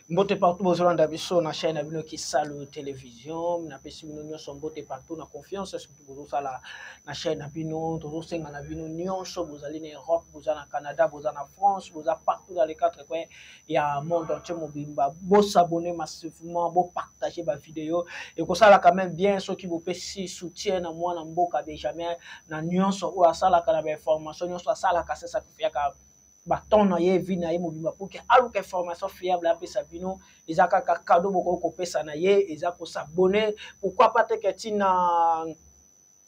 Mbote partout besoin d'abisso na chaîne abino qui salut télévision na pesi bino nyonso mbote partout na confiance surtout bozo sala na chaîne abino tozo senga na bino nyonso bozali na Europe boza na Canada boza na France boza partout dans les quatre coins ya monde entier mobimba bo s'abonner massivement bo partager ba vidéo et ko sala quand même bien ceux qui vous pesi soutien na moi na mboka Benjamin na nyonso o sala kana ba information nyonso sala ka ça fait ka baton na ye vi na ye mobimba pour que aluka information fiable apesa bino ezaka ka cadeau boko kopesa na ye ezako s'abonner pourquoi pas te ketina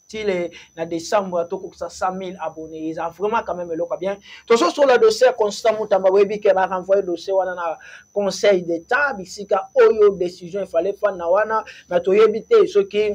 tile na décembre to ko 100 000 abonnés ils ont vraiment quand même eloko bien to so sur le dossier constant mutamba webi ke ba renvoyer dossier wana na conseil d'état bisika oyo décision il fallait faire na wana mais to yebite ce qui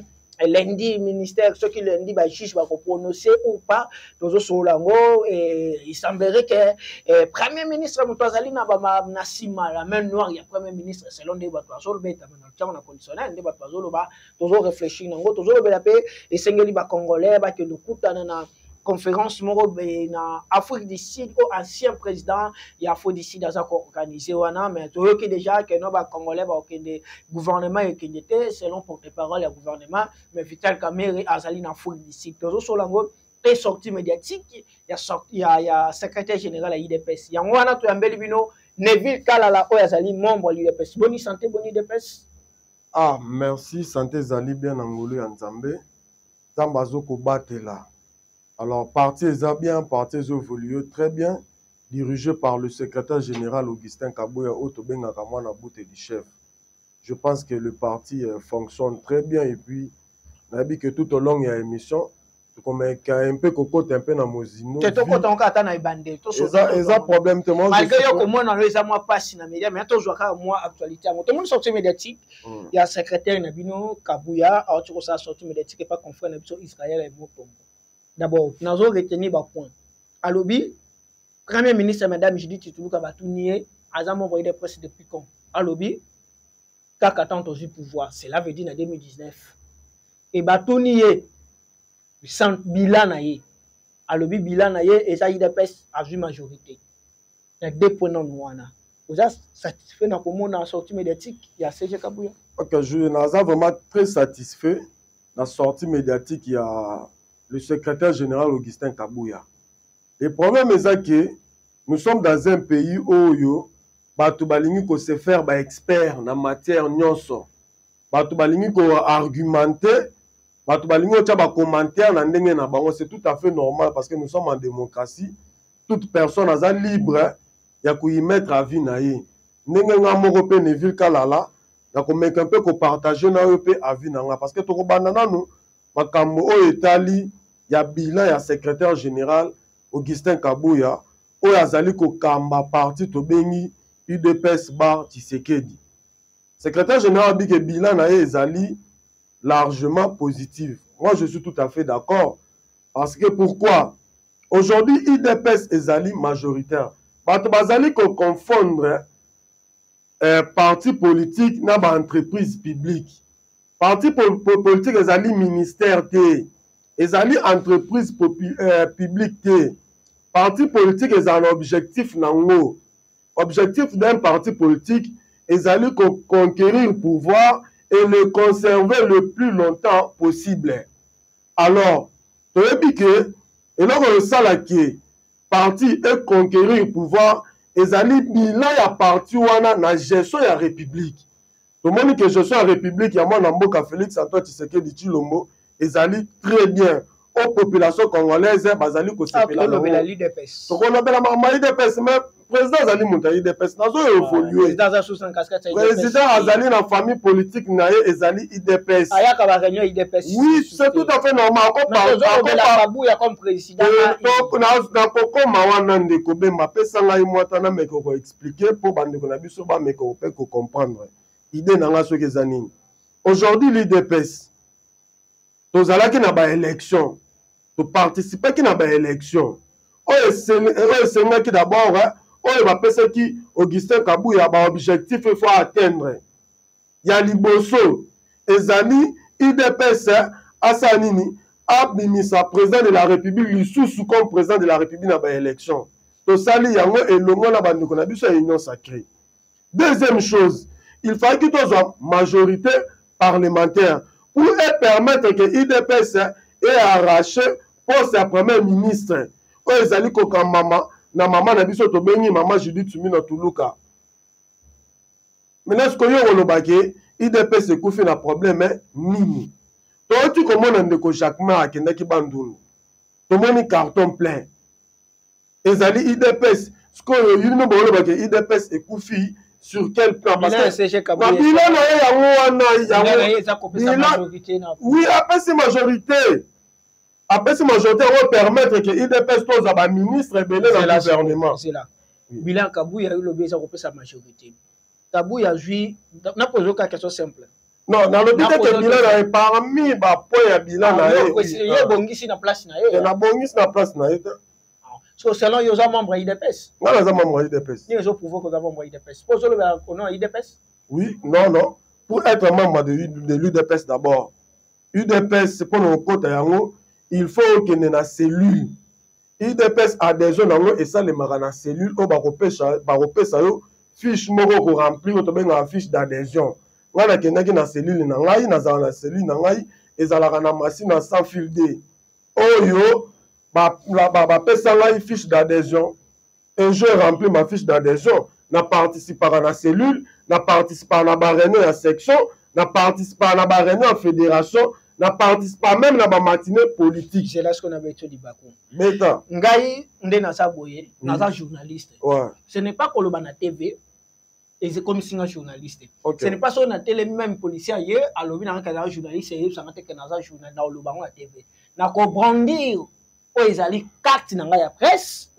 lundi ministère ceux qui lundi ba juge va prononcer ou pas tozo solango et il semblerait que premier ministre Mutazali na ba na sima la main noire ya premier ministre selon des bato sur beta na temps na conditionnel des bato zo ba tozo réfléchir nango tozo bela pe et sengeli ba congolais ba ke lokutana na conférence moko na Afrique du Sud au ancien président ya Afrique du Sud aza organisé wana mais to que déjà que no ba congolais ba okende gouvernement ekende selon porte-parole ya gouvernement mais Vital Kamerhe azali na Afrique du Sud tozo solango et sortie médiatique il y a secrétaire général à IDPS yango wana to yambeli bino Neville Kalala o azali membre de l'IDPS boni santé boni IDPS ah merci santé zali bien ngolo ya Nzambe Zambazo ko batela. Alors, parti bien, parti évolue très bien, dirigé par le secrétaire général Augustin Kabouya, Otobenga Kamwana Bouté du chef. Je pense que le parti fonctionne très bien et puis, on a dit que tout au long de l'émission, comme un peu cocotte un peu dans Mozino. C'est tout quand on a na ibande. Ça problème te moi. Malgré que moi dans les mois passe na média, mais toujours quand moi actualité. Tout le monde sorti médiatique. Il y a secrétaire Nabino Kabouya, autre ça sorti médiatique et pas confrère Nabino Israël et Motombo. D'abord, nous avons retenu des points. À l'objet, Premier ministre, Madame Judith Titoulouka Batounié, a envoyé des presse depuis quand? À l'objet, quand attend au pouvoir, cela veut dire en 2019. Et Batounié, sans bilan, à l'objet, bilan, et ça y est, des presse à une majorité. Il y a deux points non. Vous êtes satisfait dans comment on a sorti médiatique? Il y a CG Kabouya. Ok, je suis vraiment très satisfait de la sortie médiatique. Il y a le secrétaire général Augustin Kabouya. Le problème est que nous sommes dans un pays où Bato balingi ko se faire ba expert na matière nyonso. Bato balingi ko argumenter, bato balingi ko ba commentaire na ndenge na bango, c'est tout à fait normal parce que nous sommes en démocratie. Toute personne a libre ya ko y mettre avis na ye. Ndenge nga moko pe Neville Kalala, ya ko meka un peu ko partager na yo pe avis na nga parce que to ko banana nous makambo o etali ya bilan ya secrétaire général Augustin Kabouya o azali ko kamba parti to bengi UDPS bar Tshisekedi. Secrétaire général dit que bilan na ezali largement positif. Moi je suis tout à fait d'accord parce que pourquoi aujourd'hui UDPS ezali majoritaire. Bato bazali ko confondre parti politique na ba entreprise publique. Parti politique ezali ministère te, ezali entreprise publique te. Parti politique est un objectif nango. Objectif d'un parti politique ezali conquérir le pouvoir et le conserver le plus longtemps possible. Alors, tu as dit que et là on sala qui parti et conquérir le pouvoir ezali bilan ya parti wana na gestion ya république. Tout le monde que je suis en République, il y a mon amboka Félix Antoine Tshisekedi Tshilombo, ils allaient très bien aux populations congolaises, bazali ko sepela na l'IDPS. Donc on appelle la IDPS, mais président Azali Monta IDPS, nazo évolué. Président Azali na famille politique na Azali IDPS. Ayaka ba réunion IDPS. Oui, c'est tout à fait normal. On parle de Kabouya comme président. Na poko mawana ndeko bemba pesa ngai mwatana meko ko expliquer pour bande ko na biso ba meko pe ko comprendre. Idée n'a pas ce que zanine. Aujourd'hui, l'IDPS, tous allés qui n'a pas élection, tous participer qui n'a pas élection. C'est qui d'abord, il va penser qui Augustin Kabouya a un objectif il faut atteindre. Il y a Liboso, Ezali, IDPS, Assanini, Abimisa, président de la République, Lissoussou comme président de la République n'a pas élection. Tous allés, il y a un et le monde n'a pas de union sacrée. Deuxième chose, il fallait qu'il y ait une majorité parlementaire pour permettre que l'IDPS ait arraché poste à premier ministre. Ils allaient comme maman, na maman na biso to bengi maman Judith Tumino Tuluka. Maintenant, ce que vous avez IDPS est couffé na problème nini. Toi tu commandes ndeko Jacquemin akenda ki bandulu. To moni carton plein. Ils allaient IDPS, ce que vous avez IDPS est couffé sur quel plan? Parce que oui, après ces majorités. Après ces majorités, on va permettre que l'IDPS soit un ministre et belé dans le gouvernement. C'est là. Bilan Kabou, il y a eu le besoin de sa majorité. Kabou, il y a eu. N'a posé aucune question simple. Non, dans le but que Bilan a parmi les points à Bilan, il y a Bongisi na place. Il y a Bongisi na place. Selon les membres de l'IDPS. Non, les membres de l'IDPS. Ils ont prouvé que les membres de l'IDPS. Pour ça, le nom IDPS? Oui, non. Pour être membre de l'UDPS d'abord, UDPS, c'est pour nos côtes, il faut qu'il y ait une cellule. IDPS adhésion et ça, les marins dans cellule, on va repérer ça, fiche moko ko remplir, on va une fiche d'adhésion. On a une cellule, on a une cellule, et ça la machine sans fil D. Oh yo, une fiche d'adhésion. Et je remplis ma fiche d'adhésion. Je participe à la cellule, je participe à la réunion en section, je participe à la réunion en fédération, je participe même à la matinée politique. C'est là ce qu'on avait dit du Bakou. Beta. Ngaï, on journaliste. Ouais. Ce n'est pas pour le na TV, et c'est comme si un journaliste. Okay. Ce n'est pas sur la télé, même policier, à l'objet d'un journaliste, et ça n'a été qu'un journaliste dans le banc à TV. Na ko brandir. Ils ont carte dans la presse,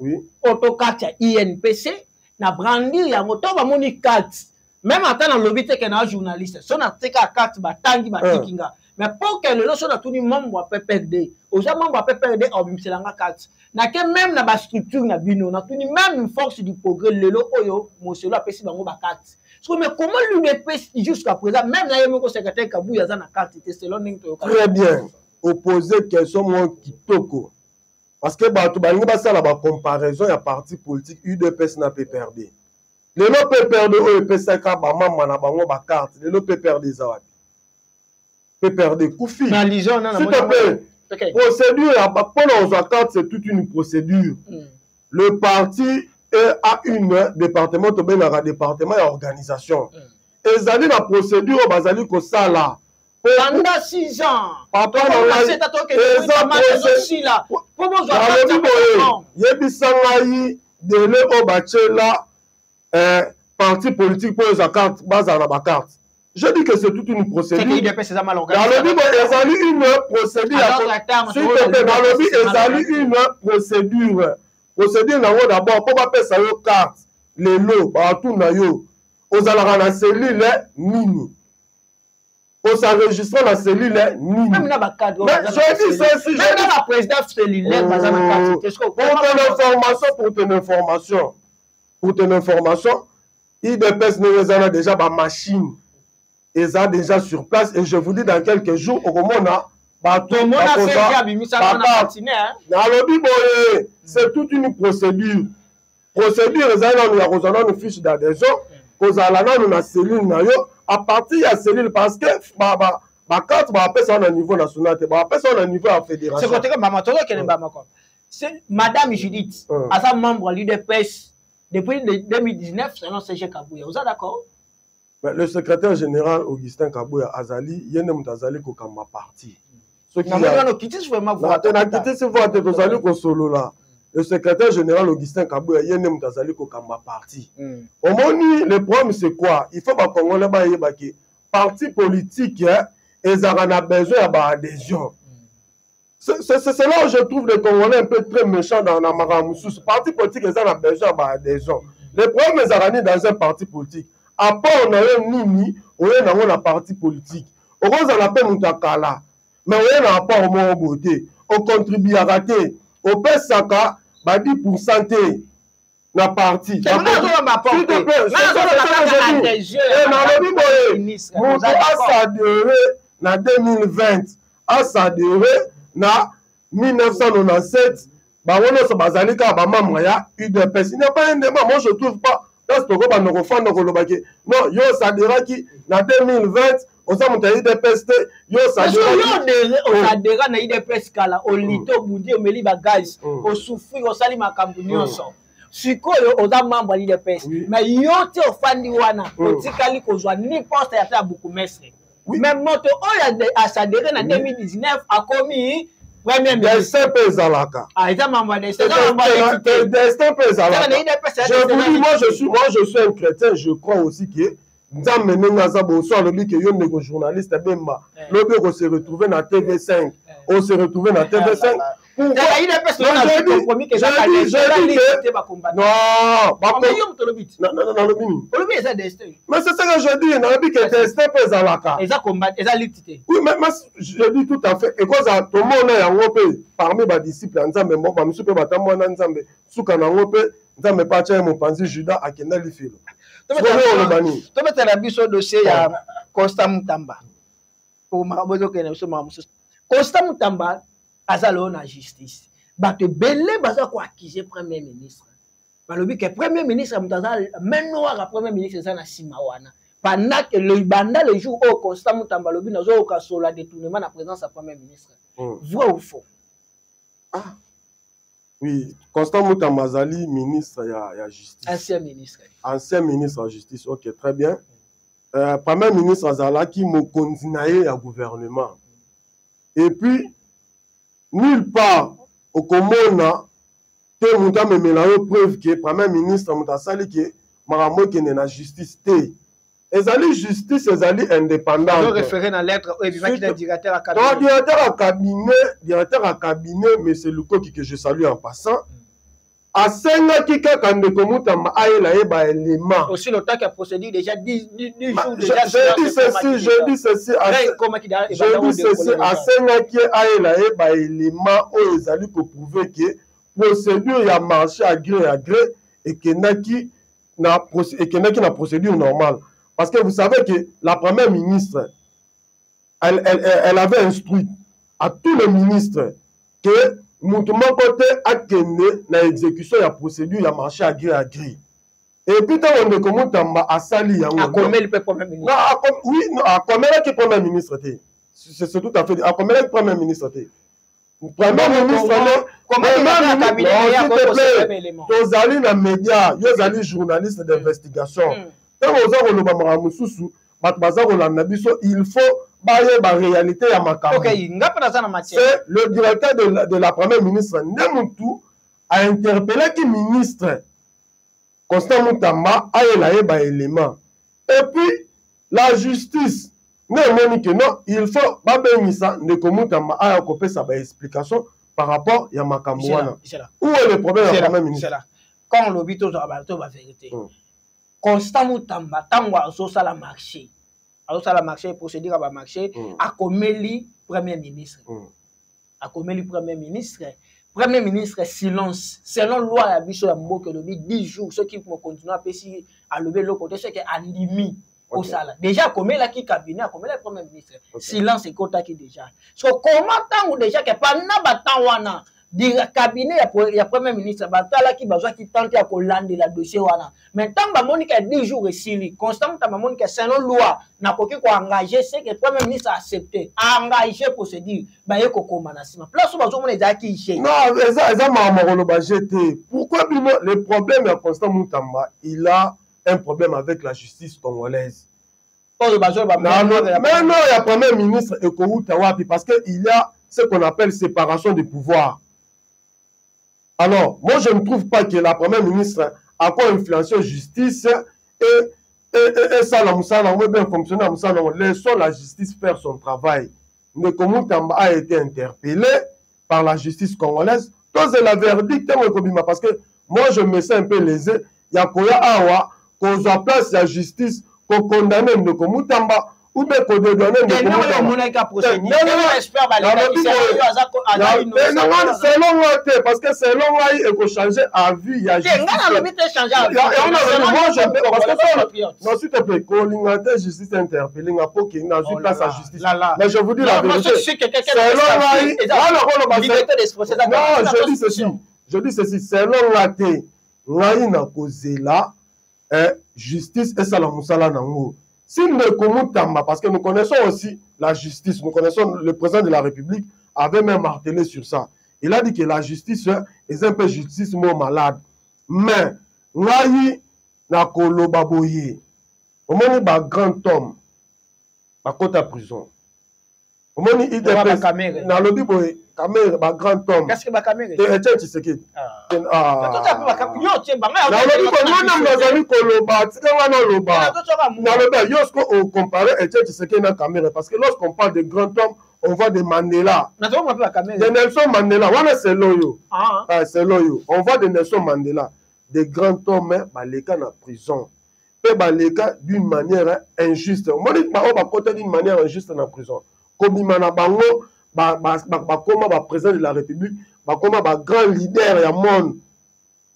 autocarte à INPC, na brandir ya moto ba moni carte. Même en tant que lobby te que na journaliste, son a teka carte ba tangi ba tikinga. Mais pour que le lot soit tout ni membre à PPRD, aux membre à PPRD au bimselanga carte. Na que même na ba structure na bino, na tout ni même force du progrès le lot oyo monsieur la pesi bango ba carte. Mais comment l'UDPS jusqu'à présent même na yemo ko secrétaire Kabou ya za na carte c'est selon ning to. Très bien. Opposer question moi kitoko. Parce que tu as la comparaison à parti politique UDPS na PPRD. Les lots PPRD ou PSK maman na bango ba carte, les lots PPRD zawad. PPRD Koufi. S'il te plaît. Procédure pour nos carte c'est toute une procédure. Le parti a une département to ben na département et organisation. Et zali la procédure bazali ko sala. Pendant 6 ans, papa, parti politique pour les cartes, base à la carte. Je dis que c'est toute une procédure. Dans le but, ils ont une procédure. Dans le but, ils ont une procédure. Procédure, d'abord, pour pas faire une carte, les lots, partout, aux la cellule, mini. On s'enregistre dans la cellule, même dans la cadre. Même dans la présidence cellulaire, pour ton information, IDPS nous a déjà ma machine. Ils sont déjà sur place et je vous dis dans quelques jours, au moment c'est toute une procédure. Procédure, nous avons une fiche d'adhésion, nous avons une cellule. À partir de la cellule, parce que ma carte va appeler ça au niveau national, va appeler ça au niveau de la fédération. C'est Madame Judith, à sa membre de l'UDPS depuis 2019, selon CG Kabouya. Vous êtes d'accord? Le secrétaire général Augustin Kabouya Azali, il y a un Azali qui a parti. Le secrétaire général Augustin Kabouya, il y a un Azali qui a parti. Au moment le problème c'est quoi? Il faut que les partis politiques, ils ont besoin d'adhésion. C'est là où je trouve les Congolais un peu très méchants dans la Maramoussou. Les partis politiques, ils ont besoin d'adhésion. Le problème est dans un parti politique. À part on a un nini, on a un parti politique. On a un peu Moutakala. Mais on a pas au moins beauté. On contribue à rater. On peut saka, 10% na parti. S'il te plaît, on a s'adhérer en 2020, a s'adhérer na 1997, on a s'adhérer à UDPS. Il n'y a pas un débat. Moi, je ne trouve pas Parce que quand on refait non, yo saderaki na 2020, on s'est monté IDPS, yo saderaki. Yo sadera na IDPS kala o lito bundi o meli ba gaz, o souffrir o sali makambu nyonso. Sikoyo oza membre ya IDPS, mais yo te ofandi wana, otikali kozwa ni poste ya ta Bukumestre. Même moto oya asadere na 2019 akomi premier ministre. Ah, ils ont membre je vous dis, moi je suis un chrétien, je crois aussi que Nzambe nengaza bonsoir le que yo nego journaliste bemba lobi ko se retrouver na TV5 on se retrouver na TV5 non mais c'est ça que je dis na bi que destin peut zalaka eza combat eza litité oui mais je dis tout à fait et cause à tout monde yango pe parmi ba disciples Nzambe mo ba misupe batambo na Nzambe suka na ngo pe Nzambe pa cha mo panzi Judas akenda lifilo. To metela biso dossier ya Constant Mutamba. Pour marabozo kene biso mamusu. Constant Mutamba azalo na justice. Bato belé baza ko accuser premier ministre. Balobi que premier ministre Mutamba meno wa premier ministre za na sima wana. Pendant que le banda le jour où Constant Mutamba lobi nazo ka sola détournement na présence à premier ministre. Vrai ou faux? Ah. Oui, Constant Mutamba Zali, ministre ya justice. Ancien ministre. Ancien ministre de justice, ok, très bien. Premier ministre Azalaki Mokondinaye ya gouvernement. Et puis, nulle part au Komona, te Mouta me mélano preuve que premier ministre Moutasali que Maramo qui n'est la justice te. Ezali justice, ezali indépendante. Je référé dans la lettre au directeur à cabinet. Non, directeur à cabinet, mais c'est le coq que je salue en passant. À 5 qui quand de Komutamba aïla eba élément. Aussi le temps qu'il a procédé déjà 10 jours déjà. Je dis ceci à 5 qui aïla eba élément où ezali pour prouver que procédure y a marché à gré et que naki na procédure normale. Parce que vous savez que la première ministre, elle avait instruit à tous les ministres que Moutouma côté a kené na exécution la procédure a marché à gré. Et puis quand on est comme Tamba a sali yango. A combien le premier ministre? Oui, a combien le premier ministre c'est tout à fait. A combien le premier ministre Premier ministre comment Tozali na média, Yozali journaliste d'investigation. Quand vous avez il faut bailler la réalité à Makamba. C'est le directeur de la première ministre Nemutu a interpellé qui ministre Constant Mutamba a élaé élément. Et puis la justice non, il faut ne Mutamba a copié sa explication par rapport à Makamba. Où est le problème de la première ministre? Quand on l'obite aux abattoirs, la vérité. Constant Mutamba, tant que la marché, la marché, procédure à marché, a comméli premier ministre. A comméli premier ministre. Premier ministre, silence. Selon loi, la biche de Mboke, 10 jours, ceux qui vont continuer à passer à lever le côté, c'est qu'il a limite au salaire. Déjà, comme il a qui cabinet, comme il a premier ministre. Silence et quota qui déjà. So, comment tant ou déjà que pendant temps wana dire cabinet il y a premier ministre batala qui besoin qui tente à colande la dossier wana maintenant ba monika 10 jours ici constamment ba monika selon loi na koki ko engager c'est que premier ministre a accepté engager procédure ba yeko komana sima place bazo mona ezaki ici non eza mamoro ba jeté pourquoi le problème de Constant Mutamba il a un problème avec la justice congolaise. Mais non il y a premier ministre Ekouta wapi parce que il y a ce qu'on appelle séparation des pouvoirs. Alors, moi, je ne trouve pas que la première ministre a quoi influencé la justice et ça, on bien fonctionner, laissons la justice faire son travail. Ndekomu Tamba a été interpellé par la justice congolaise. C'est la verdict, parce que moi, je me sens un peu lésé. Il y a Koya Awa, qu'on soit place la justice, qu'on condamne Ndekomu Tamba. Ou bien qu'on donne selon moi, parce que selon moi, il faut changer à vie. Non, s'il te plaît, qu'on justice interpellée, il n'a pas place à justice. Mais je vous dis la vérité. Non, je dis ceci. Selon la thé, il n'a causé là. justice et ça la musala nango. Si Ndeko Mutamba, parce que nous connaissons aussi la justice, nous connaissons le président de la République avait même martelé sur ça. Il a dit que la justice est un peu justice moins malade. Mais, ngai na koloba boye. Au moins, ba grand homme, ba kota prison. Au moins, il est na lobi boye, caméra, ba grand homme. Qu'est-ce que ba caméra? Tu sais qui? Ah. Na lobi boye, non nazali koloba, tika wana loba. Na lobi yosko on compare tu sais qui na caméra parce que lorsqu'on parle de grand homme, on voit de Mandela. De Nelson Mandela, wana c'est loyo. Ah, c'est loyo. On voit de Nelson Mandela, des grands hommes baleka na prison. Pe baleka d'une manière injuste. On dit ba côté d'une manière injuste na prison. Kobima na bango ba koma ba président de la République, ba koma ba grand leader ya monde.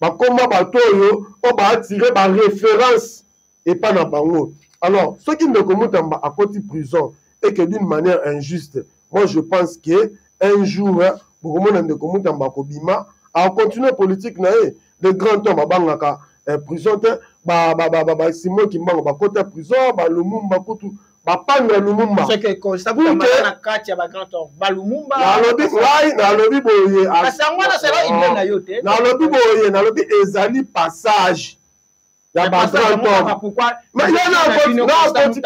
Ba koma ba toyo o ba attirer ba référence et pas na bango. Alors, ceux qui ne commettent à côté prison et que d'une manière injuste, moi je pense que un jour beaucoup de monde ne commettent à Kobima à continuer politique naé de grands hommes à bangaka prison Simon qui m'a ba côté prison ba Lumumba kutu ba panga Lumumba c'est que constat pour na kati ba grand homme ba Lumumba na lobi boye asangwa na sera idée na yote na lobi boye na lobi ezali passage ya ba grand homme pourquoi mais il y a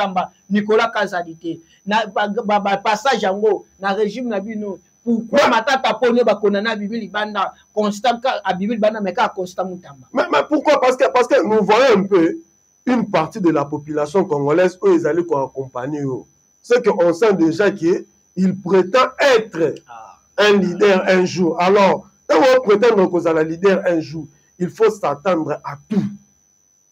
na Nicolas Kazadité na ba passage yango na régime na bino. Pourquoi matata pone ba konana bibili banda constant à bibili banda mais ka constant Mutamba. Mais pourquoi parce que nous voyons un peu une partie de la population congolaise où ils allaient accompagner. C'est qu'on sent déjà qu'il prétend être un leader un jour. Alors, quand on prétend qu'on est un leader un jour, il faut s'attendre à tout.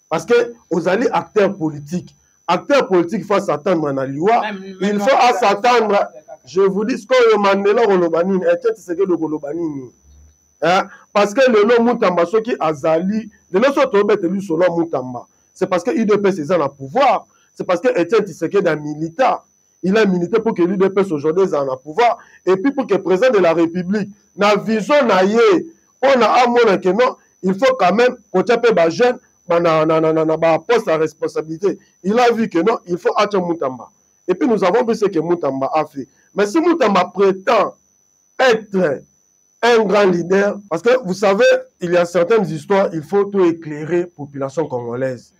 Parce que vous allez acteurs politiques. Acteurs politiques, il faut s'attendre à la loi. Il faut s'attendre. Je vous dis ce que Mandela Kolobanini, parce que le nom Mutamba, ce qui Azali, le nom selon Mutamba, c'est parce que l'UDPS est dans le pouvoir, c'est parce que Etienne Tshisekedi est un militant. Il a milité pour que l'UDPS aujourd'hui soit dans le pouvoir, et puis pour que le président de la République, na vision naïe, on a amené que non, il faut quand même qu'on tape les jeunes, poste la responsabilité. Il a vu que non, il faut attendre Mutamba. Et puis nous avons vu ce que Mutamba a fait. Mais si Mutamba prétend être un grand leader, parce que vous savez, il y a certaines histoires, il faut tout éclairer la population congolaise.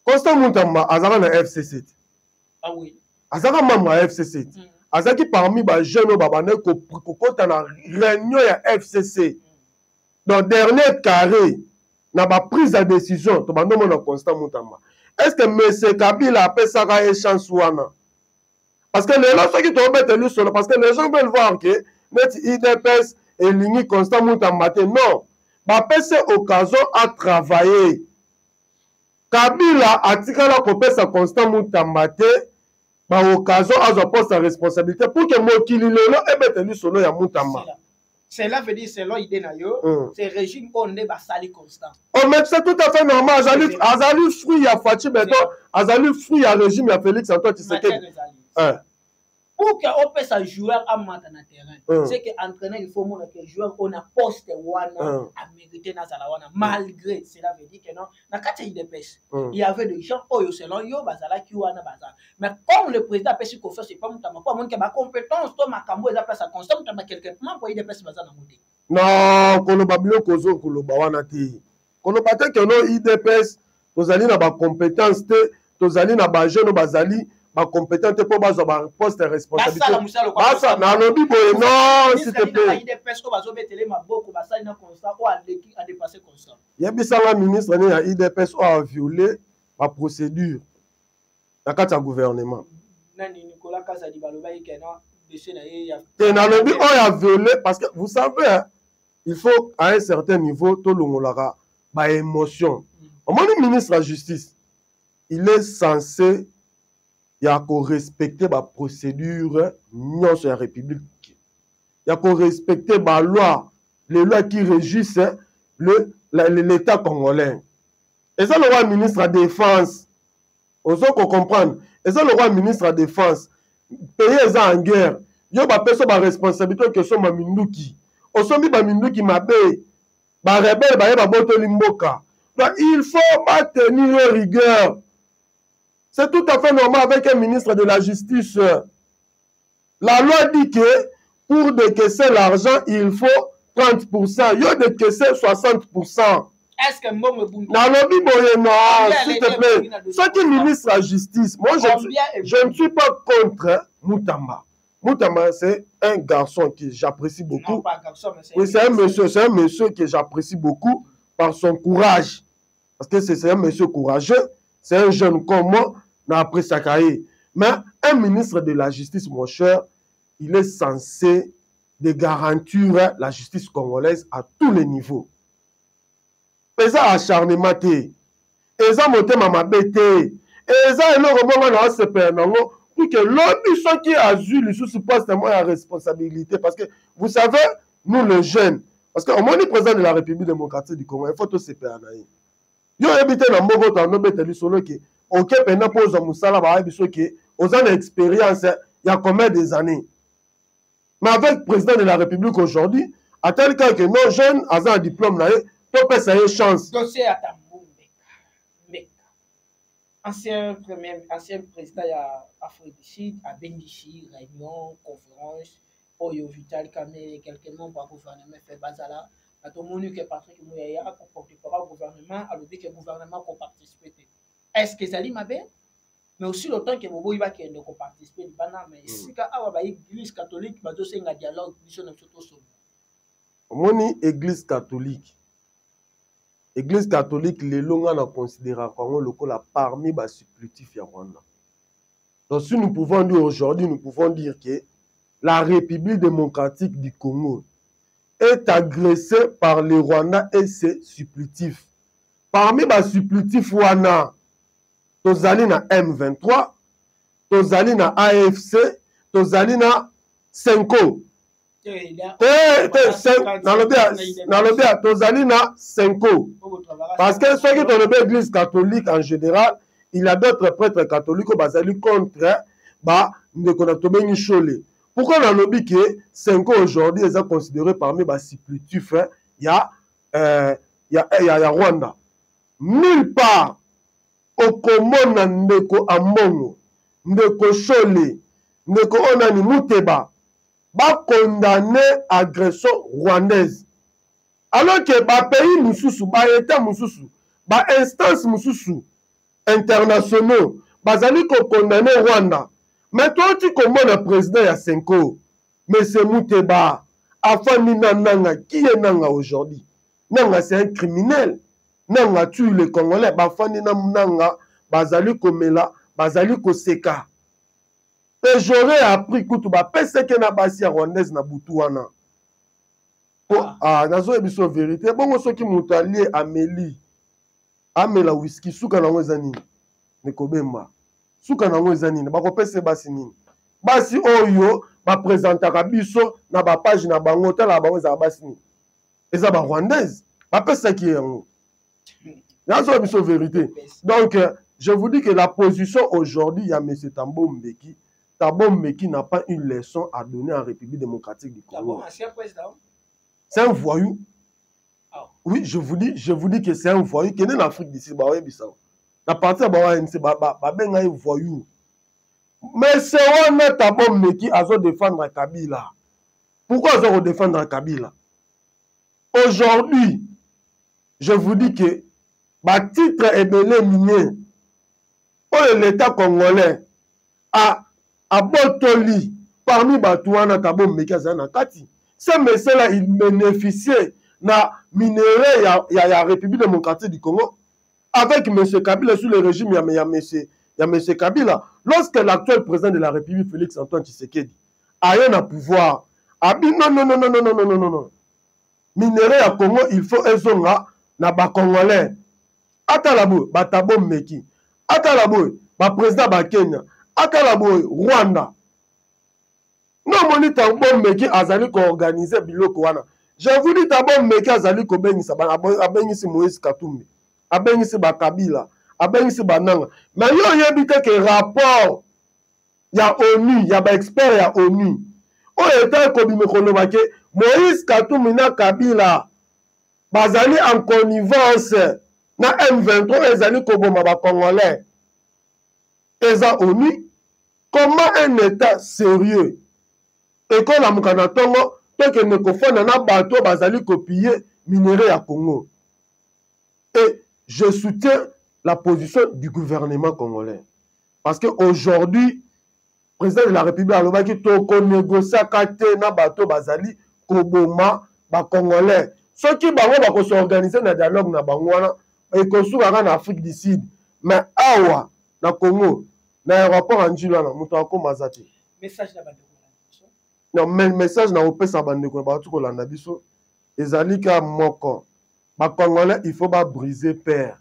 Constant Mutamba, Azara na FC7. Ah oui. Azara membre à FC7. Azara qui parmi les jeunes, qui ont la réunion à FCC. Dans le dernier carré, na ba prise de décision, to bando mona Constant Mutamba. Est-ce que M. Kabila appelle ça une chance ou non? Parce que les gens qui tombent élu solo, parce que les gens veulent voir que notre IDPS est ligne Constant Mutamba. Non. Ba pese occasion à travailler. Kabila a tiré la copie sa Constant Mutamba ba occasion à son poste de responsabilité pour que Mokili Lelo ait élu solo ya Mutamba. Cela veut dire selon idée na yo, c'est régime on est basali constant. Oh mais c'est tout à fait normal. Azali fruit ya Fachi Beto, Azali fruit ya régime ya Félix Antoine Tshisekedi. Pour qu'on puisse un joueur à matin na terrain, c'est que entraîneur il faut montrer que joueur on a poste wana à mériter na zalawana malgré cela veut dire que non na kati IDPS il y avait des gens oyo selon yo bazala ki wana bazala mais comme le président a pesi confiance c'est pas Mutamba pour montrer que ma compétence to makambo eza place à constant Mutamba quelque part pour IDPS bazala na moti non koloba bilo kozo koloba wana te koloba te que non IDPS tozali na ba compétence te tozali na ba jeune bazali ba compétent pour bazo ba poste de responsabilité basa na lobi boye non s'il te plaît IDPS ko bazo betele maboko basali na constant ou a dépasser constant yebisa la ministre ni ya IDPS a violé la procédure na kati ya gouvernement nani Nicolas Kazadi baloba ikena décès na ye ya na lobi o ya violé parce que vous savez hein, il faut à un certain niveau to longolaka ba émotion au moins le ministre de la justice il est censé il y a qu'on respecter la procédure non sur la République. Il y a qu'on respecter la loi, les lois qui régissent l'État congolais. Et ça, le roi ministre de la Défense, on sait qu'on comprend. Et ça, le roi ministre de la Défense, pays en guerre, il y a une responsabilité que sont ma minduki. On sait que ma minduki m'a payé, ma rebelle, ma boto limboka. Il faut pas tenir rigueur. C'est tout à fait normal avec un ministre de la Justice. La loi dit que pour décaisser l'argent, il faut 30%. Il y a décaissé 60%. Est-ce que moi me bouge? Non, s'il te plaît. Ce qui est ministre de la Justice, moi je ne suis pas contre Moutamba. Moutamba, c'est un garçon que j'apprécie beaucoup. Non, pas un garçon, mais oui, c'est un monsieur que j'apprécie beaucoup par son courage. Parce que c'est un monsieur courageux, c'est un jeune comme moi, après sa carrière. Mais un ministre de la Justice, mon cher, il est censé de garantir la justice congolaise à tous les niveaux. Eza acharnement te, eza motema mabe te, eza eloko moko na osepela nango pour que l'homme soki azwi lisusu poste moi ya responsabilité, parce que vous savez nous les jeunes, parce que au moins le président de la République démocratique du Congo il faut tout sepela na ye yo ebite na mboko to nobeteli solo ke oke pena pose musala ba biso ke oza na expérience il y a combien des années, mais avec le président de la République aujourd'hui à tel cas que nos jeunes ont un diplôme na ye to pesa ye chance. Dossier à Tambo Mbeka. Ancien président ya Afrique du Sud a bénéficié réunion conférence Oyo Vital Kamé quelques membres par gouvernement fait bazala na to monu que Patrick Mouyaya ko porter par gouvernement a dit que gouvernement ko participer. Est-ce que Zali mabe? Mais aussi le temps que Bobo iba qui ne ko participer bana mais sika awa ba église catholique ba dossier nga dialogue biso na soto so. Moni église catholique. Église catholique, les longs en considérant parmi les supplétifs à Rwanda. Donc, si nous pouvons dire aujourd'hui, nous pouvons dire que la République démocratique du Congo est agressée par les Rwandais et ses supplétifs. Parmi les supplétifs, Tozali na M23, Tozali na AFC, Tozali na Senko. Tozali na Senko. Parce que ceux qui ont l'église catholique en général, il y a d'autres prêtres catholiques qui sont contre Ndeko Chole. Pourquoi on a dit que Senko aujourd'hui est considéré parmi les supplétifs? Il y a Rwanda. Nulle part au Komona Ndeko Amongo, Ndeko Chole, Ndeko Onani Muteba ba condamné agression rwandaise. Alors que ba pays mususu, ba état mususu, ba instance mususu internationaux, bazali ko condamné Rwanda. Mais toi tu comment le président ya Senko, monsieur Muteba, afani nanga qui est nanga aujourd'hui? Nanga c'est un criminel. Nanga tue les Congolais, ba fani nanga bazali ko mela, bazali ko seka. Et j'aurais appris que tu vas penser que na basi rwandaise na butuana. Nazo ebiso vérité. Bon ceux qui m'ont allié Amélie. Amela whisky suka na ngozani. Nekobemba. Suka na ngozani ba ko pese basi nini. Basi oyo ba présentaka biso na ba page na bango tala bango za basi nini. Eza ba rwandaise. Ba pese ki yango. Nazo ebiso vérité. Donc je vous dis que la position aujourd'hui il y a M. Tambo Mbeki. Thabo Mbeki n'a pas une leçon à donner en République démocratique du Congo. C'est un voyou. Oh. Oui, je vous dis que c'est un voyou qui est en Afrique d'ici. La partie de un voyou. Mais c'est un Thabo Mbeki à défendre Kabila. Pourquoi ils ont défendre Kabila? Aujourd'hui, je vous dis que le titre est belé minier. Pour l'État congolais a Botoli, parmi Batouana Thabo Mbeki Azana Kati. Ce monsieur-là, il bénéficiait na minerai ya la République démocratique du Congo avec M. Kabila sous le régime ya M. Kabila. Lorsque l'actuel président de la République, Félix Antoine Tshisekedi, a eu un pouvoir, a dit non. Minerai à Congo, il faut ezonga na ba Congolais. Atalabo, Thabo Mbeki. Atalabo, ba président ba Kenya. Atalabo, Rwanda. Non, moni Thabo Mbeki azali ko organiser biloko wana. Je vous dis Thabo Mbeki azali ko bengisa ba abengisi Moïse Katumbi. Abengisi ba Kabila, abengisi ba nanga. Mais yo yebite ke rapport ya ONU, ya ba expert ya ONU. O eta ko bimekolo ba ke Moïse Katumbi na Kabila bazali en connivence na M23 ezali koboma ba Congolais eza ONU. Comment un état sérieux ekola mukana tongo teke ne kofana na bato bazali kopiller minerai ya Congo? Et je soutiens la position du gouvernement congolais parce que aujourd'hui président de la République alobaki toko négocier kate na bato bazali koboma ba Congolais. Soki bango bako s'organiser na dialogue na bango wana ekosukaka na Afrique du Sud, mais awa na Congo na aéroport anjila na muto akoma zati. Message na bandeko na biso. Non, mais message na opesa bandeko ba tu kolanda biso ezali ka moko. Ba Congolais il faut ba briser père.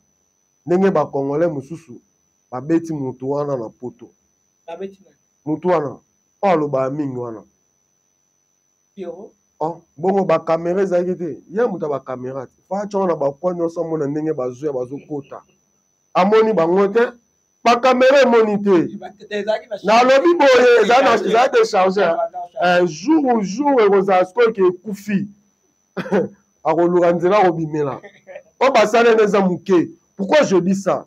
Ndenge ba Congolais mususu ba beti mutu wana na poto. Ba beti na mutu wana aloba mingi wana. Piro. Oh, bongo ba caméra ezali te. Ya muta ba caméra. Fa chona ba kwa nyoso mona ndenge bazo bazokota. Amoni bango te. Ba caméra emoni te. Na lobi boye za décharger. Jour ekozala sikoyo ekufi. Akoluka nzela kobimela. O basala neza muke. Pourquoi je dis ça?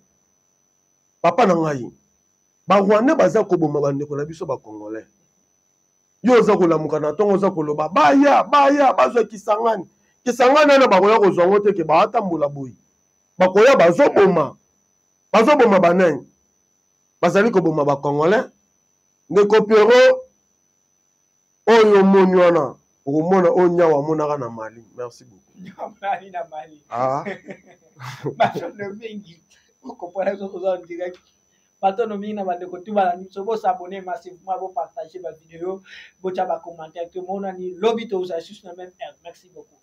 Papa na ngai. Ba Rwandais baza koboma bandeko na biso ba Congolais. Yo za kolamuka na tongo za koloba baya bazwa Kisangani. Kisangani na bakoya kozwa ngo te ke batambola boyi. Bakoya bazoboma banani. Bazali koboma ba Congolais. Ndeko Pero oyo moni wana okomona onya wa monaka na Mali. Merci beaucoup. Mali na Mali. Ah. Bachono mingi. Okopona zo za direct. Bachono mingi na bandeko tu bala biso bo s'abonner massivement, bo partager ba vidéo, bo tcha ba commentaire que mon ani lobby to za juste na même. Merci beaucoup.